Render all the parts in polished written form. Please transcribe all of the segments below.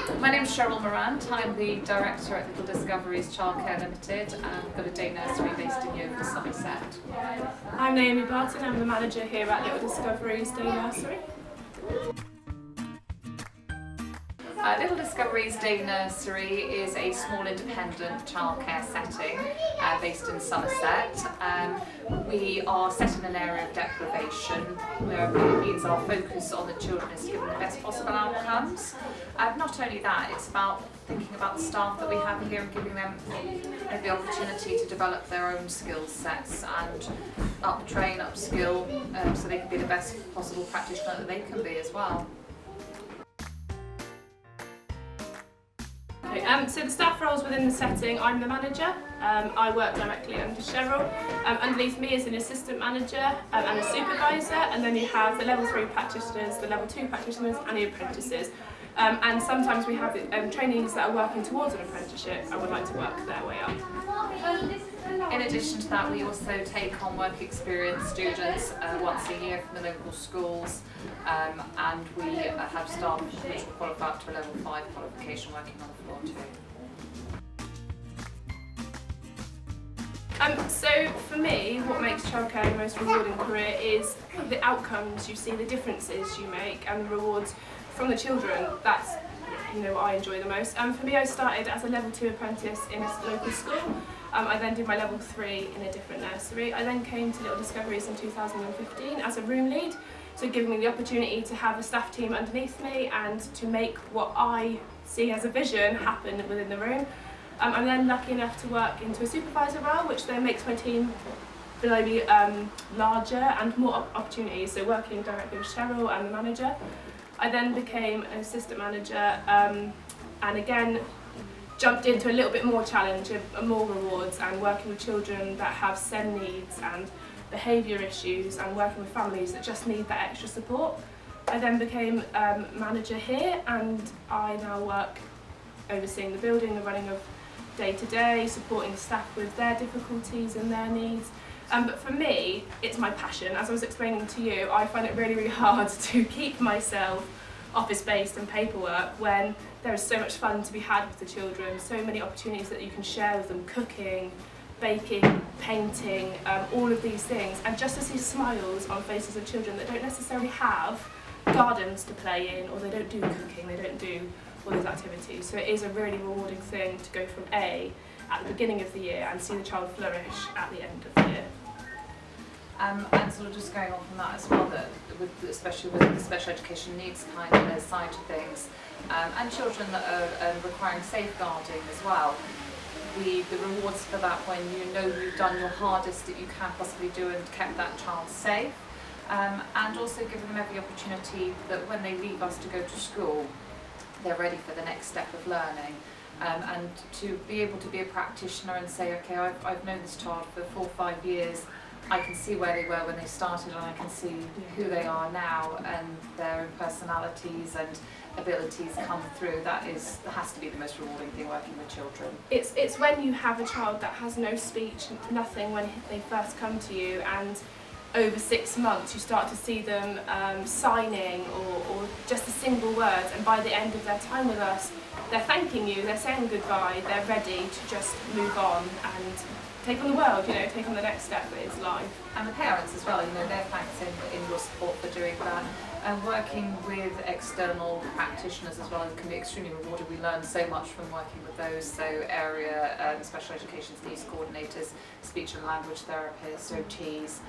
My name is Cheryl Morant. I'm the director at Little Discoveries Childcare Limited, and we've got a day nursery based in Yeovil, Somerset. I'm Naomi Barton. I'm the manager here at Little Discoveries Day Nursery. Little Discoveries Day Nursery is a small independent childcare setting based in Somerset. We are set in an area of deprivation, where it means our focus on the children is to give them the best possible outcomes. Not only that, it's about thinking about the staff that we have here and giving them the opportunity to develop their own skill sets and up-train, up-skill, so they can be the best possible practitioner that they can be as well. So the staff roles within the setting, I'm the manager. I work directly under Cheryl. Underneath me is an assistant manager and a supervisor, and then you have the level 3 practitioners, the level 2 practitioners and the apprentices. And sometimes we have trainees that are working towards an apprenticeship and would like to work their way up. In addition to that, we also take on work experience students once a year from the local schools, and we have staff which will qualify up to a level 5 qualification working on the floor too. So for me, what makes childcare the most rewarding career is the outcomes you see, the differences you make, and the rewards from the children. That's what I enjoy the most. For me, I started as a level 2 apprentice in a local school. I then did my level 3 in a different nursery. I then came to Little Discoveries in 2015 as a room lead, so giving me the opportunity to have a staff team underneath me and to make what I see as a vision happen within the room. I'm then lucky enough to work into a supervisor role, which then makes my team below me larger and more opportunities, so working directly with Cheryl and the manager. I then became an assistant manager and again jumped into a little bit more challenge and more rewards, and working with children that have SEN needs and behaviour issues, and working with families that just need that extra support. I then became manager here, and I now work overseeing the building, the running of day-to-day, supporting the staff with their difficulties and their needs. But for me, it's my passion. As I was explaining to you, I find it really, really hard to keep myself office-based and paperwork when there is so much fun to be had with the children, so many opportunities that you can share with them, cooking, baking, painting, all of these things, and just to see smiles on faces of children that don't necessarily have gardens to play in, or they don't do cooking, they don't do all those activities. So it is a really rewarding thing to go from A at the beginning of the year and see the child flourish at the end of the year. And sort of just going on from that as well, that especially with the special education needs kind of side of things, and children that are requiring safeguarding as well, the rewards for that when you know you've done your hardest that you can possibly do and kept that child safe, and also giving them every opportunity that when they leave us to go to school, they're ready for the next step of learning. And to be able to be a practitioner and say, okay, I've known this child for 4 or 5 years, I can see where they were when they started, and I can see who they are now, and their personalities and abilities come through. That has to be the most rewarding thing, working with children. It's when you have a child that has no speech, nothing, when they first come to you, and over 6 months you start to see them signing or just a single word, and by the end of their time with us, they're thanking you, they're saying goodbye, they're ready to just move on and take on the world, take on the next step that is life. And the parents as well, they're thanks in your support for doing that. And working with external practitioners as well can be extremely rewarding. We learn so much from working with those, so area special education needs coordinators, speech and language therapists, OTs,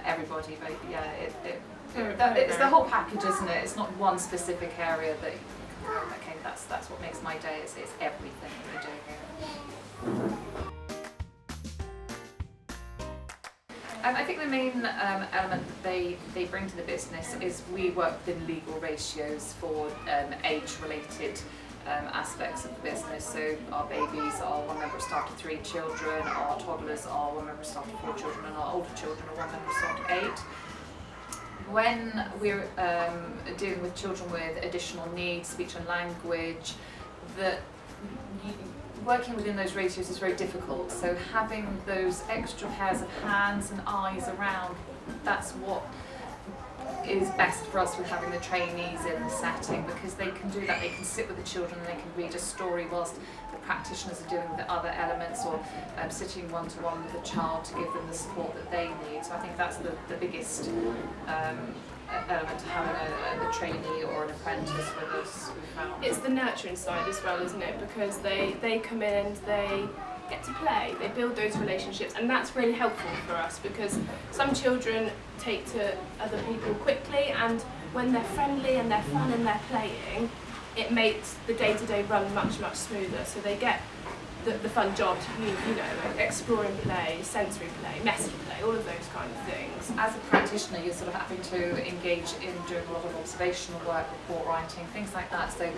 everybody, but yeah, it's the whole package, isn't it? It's not one specific area that you can go, okay, that's what makes my day, it's everything that we do here. I think the main element that they bring to the business is we work within legal ratios for age-related aspects of the business. So our babies are 1 member of staff to 3 children, our toddlers are 1 member of staff to 4 children, and our older children are 1 member of staff to 8. When we're dealing with children with additional needs, speech and language, working within those ratios is very difficult. So having those extra pairs of hands and eyes around, that's what is best for us with having the trainees in the setting, because they can do that. They can sit with the children and they can read a story whilst the practitioners are doing the other elements, or sitting one-to-one with the child to give them the support that they need. So I think that's the biggest element to having a trainee or an apprentice with us, we found. It's the nurturing side as well, isn't it? Because they come in and they get to play, they build those relationships, and that's really helpful for us, because some children take to other people quickly, and when they're friendly and they're fun and they're playing, it makes the day-to-day run much smoother. So they get the fun jobs, you know, exploring play, sensory play, messy play, all of those kind of things. As a practitioner, you're sort of having to engage in doing a lot of observational work, report writing, things like that. So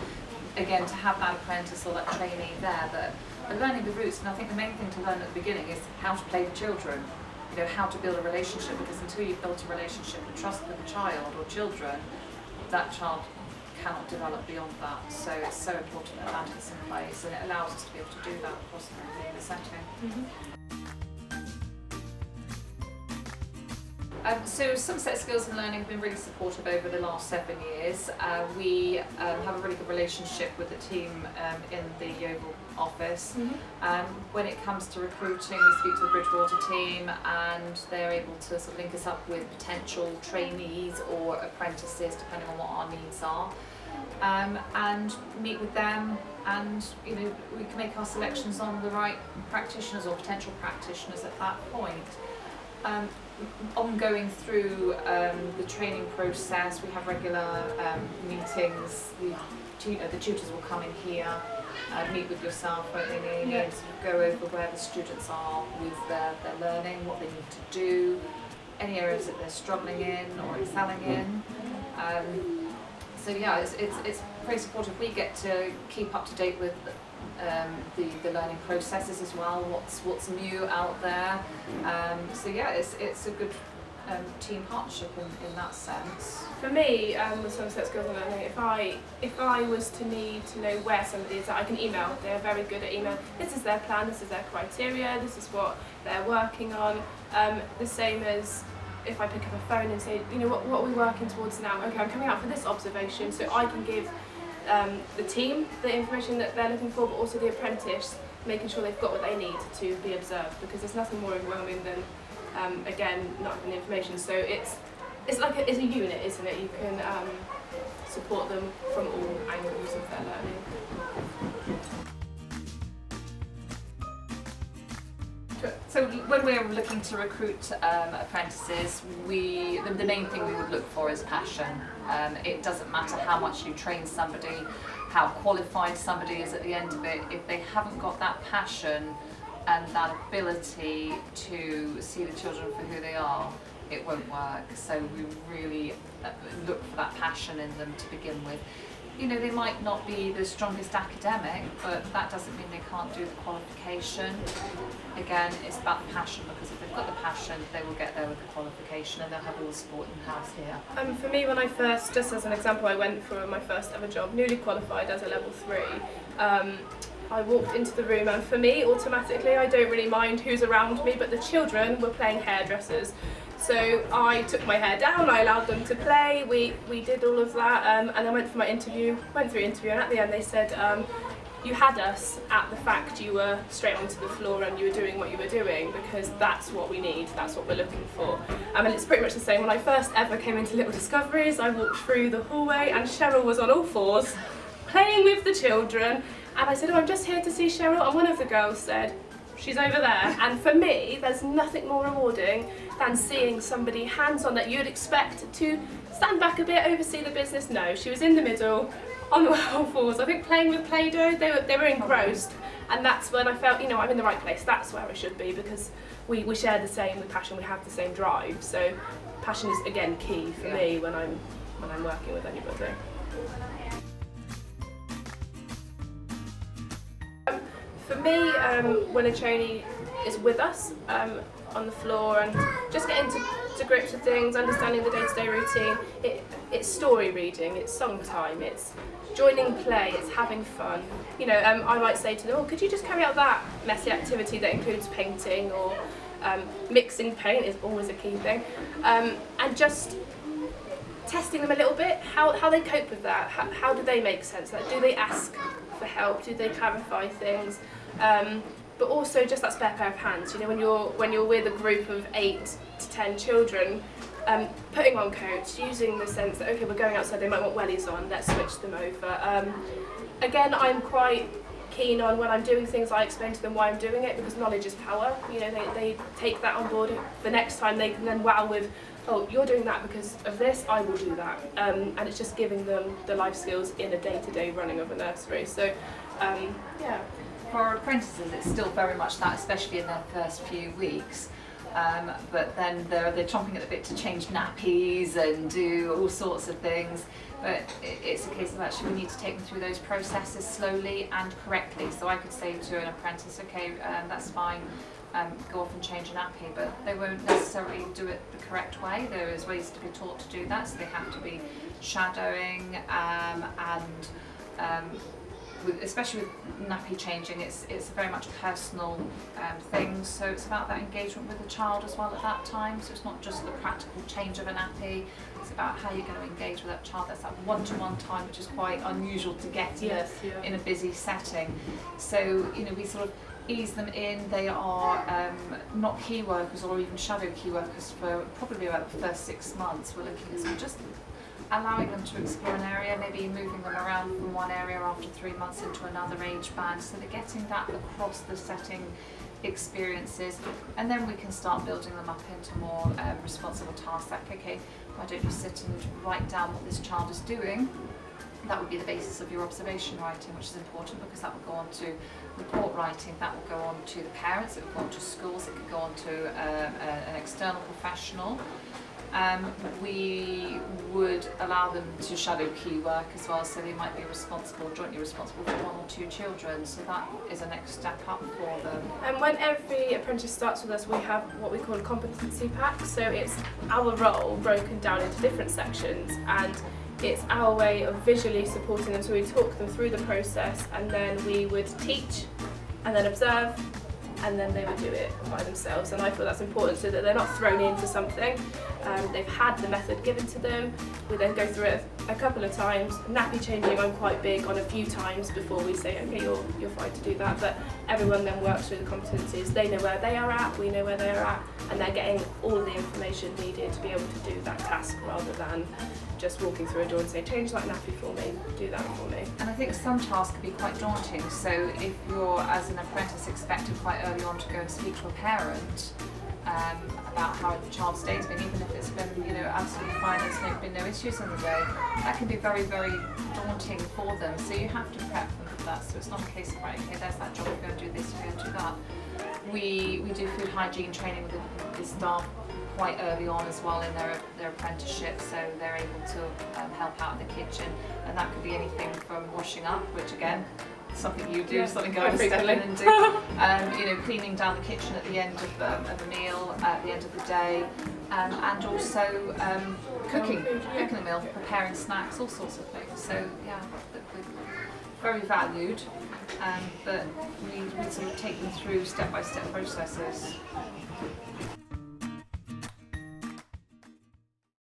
again, to have that apprentice or that trainee there that are learning the roots, and I think the main thing to learn at the beginning is how to play with children, you know, how to build a relationship, because until you've built a relationship and trust with a child or children, that child cannot develop beyond that. So it's so important that that is in place, and it allows us to be able to do that across the setting. Mm-hmm. So Somerset Skills and Learning have been really supportive over the last 7 years. We have a really good relationship with the team in the Yeovil office. Mm-hmm. When it comes to recruiting, we speak to the Bridgewater team, and they're able to sort of link us up with potential trainees or apprentices, depending on what our needs are, and meet with them, and you know, we can make our selections on the right practitioners or potential practitioners at that point. Ongoing through the training process, we have regular meetings. The tutors will come in here, meet with yourself, won't they, Naomi, and sort of go over where the students are with their learning, what they need to do, any areas that they're struggling in or excelling in. So yeah, it's very supportive. We get to keep up to date with the learning processes as well, what's new out there. So yeah, it's a good team partnership in that sense. For me, with Somerset Skills and Learning, if I was to need to know where somebody is at, I can email. They're very good at email. This is their plan, this is their criteria, this is what they're working on. The same as if I pick up a phone and say, you know, what are we working towards now? Okay, I'm coming out for this observation, so I can give the team the information that they're looking for, but also the apprentice, making sure they've got what they need to be observed, because there's nothing more overwhelming than again not having the information. So it's a unit, isn't it? You can support them from all angles of their learning. So when we're looking to recruit apprentices, the main thing we would look for is passion. It doesn't matter how much you train somebody, how qualified somebody is at the end of it, if they haven't got that passion and that ability to see the children for who they are, it won't work. So we really look for that passion in them to begin with. You know, they might not be the strongest academic, but that doesn't mean they can't do the qualification. Again, it's about the passion, because if they've got the passion, they will get there with the qualification, and they'll have all the support in-house here. For me, when I first, just as an example, I went for my first ever job, newly qualified as a level 3. I walked into the room, and for me, automatically, I don't really mind who's around me, but the children were playing hairdressers. So I took my hair down, I allowed them to play, we did all of that, and I went through interview, and at the end they said, you had us at the fact you were straight onto the floor and you were doing what you were doing, because that's what we need, that's what we're looking for. And it's pretty much the same. When I first ever came into Little Discoveries, I walked through the hallway and Cheryl was on all fours, playing with the children, and I said, oh, I'm just here to see Cheryl, and one of the girls said, she's over there. And for me, there's nothing more rewarding than seeing somebody hands-on that you'd expect to stand back a bit, oversee the business. No, she was in the middle, on all fours. I think playing with Play-Doh, they were engrossed. And that's when I felt, you know, I'm in the right place. That's where I should be, because we share the same passion, we have the same drive. So passion is, again, key for me when I'm working with anybody. For me, when a trainee is with us on the floor and just getting to grips with things, understanding the day-to-day routine, it's story reading, it's song time, it's joining play, it's having fun. You know, I might say to them, oh, could you just carry out that messy activity that includes painting, or mixing paint is always a key thing, and just testing them a little bit, how they cope with that, how do they make sense, like, do they ask for help, do they clarify things, but also just that spare pair of hands. You know, when you're with a group of 8 to 10 children, putting on coats, using the sense that, okay, we're going outside, they might want wellies on, let's switch them over. Again, I'm quite keen on, when I'm doing things, I explain to them why I'm doing it, because knowledge is power. You know, they take that on board. The next time they can then wow with, oh, you're doing that because of this, I will do that. And it's just giving them the life skills in a day-to-day running of a nursery. So, yeah. For our apprentices, it's still very much that, especially in their first few weeks. But then they're chomping at the bit to change nappies and do all sorts of things. But it's a case of actually we need to take them through those processes slowly and correctly. So I could say to an apprentice, okay, that's fine, go off and change a nappy, but they won't necessarily do it the correct way. There is ways to be taught to do that, so they have to be shadowing especially with nappy changing, it's very much a personal thing, so it's about that engagement with the child as well at that time. So it's not just the practical change of a nappy, it's about how you're going to engage with that child. That's that one-to-one time, which is quite unusual to get in a busy setting. So, you know, we sort of ease them in. They are not key workers or even shadow key workers for probably about the first 6 months. We're looking at just allowing them to explore an area, maybe moving them around from one area after 3 months into another age band, so they're getting that across the setting experiences, and then we can start building them up into more responsible tasks, like, okay, why don't you sit and write down what this child is doing? That would be the basis of your observation writing, which is important because that will go on to report writing, that will go on to the parents, it will go on to schools, it could go on to an external professional. We would allow them to shadow key work as well, so they might be jointly responsible for 1 or 2 children, so that is a next step up for them. And when every apprentice starts with us, we have what we call a competency pack, so it's our role broken down into different sections, and it's our way of visually supporting them. So we talk them through the process, and then we would teach and then observe, and then they would do it by themselves. And I feel that's important, so that they're not thrown into something. They've had the method given to them. We then go through it a couple of times. Nappy changing, I'm quite big on a few times before we say, okay, you're fine to do that. But everyone then works through the competencies. They know where they are at, we know where they are at, and they're getting all the information needed to be able to do that task, rather than just walking through a door and say, change that nappy for me, do that for me. And I think some tasks can be quite daunting, so if you're, as an apprentice, expected quite early on to go and speak to a parent about how the child's day's been, even if it's been, you know, absolutely fine, there's been no issues on the day, that can be very, very daunting for them. So you have to prep them for that. So it's not a case of, right, okay, there's that job, you're going to do this, you're going to do that. We do food hygiene training with the staff quite early on as well in their apprenticeship, so they're able to help out in the kitchen, and that could be anything from washing up, which again, something you do, something I step in and do. You know, cleaning down the kitchen at the end of a meal, at the end of the day, and also cooking a meal, preparing snacks, all sorts of things. So yeah, we're very valued, but we sort of take them through step-by-step processes.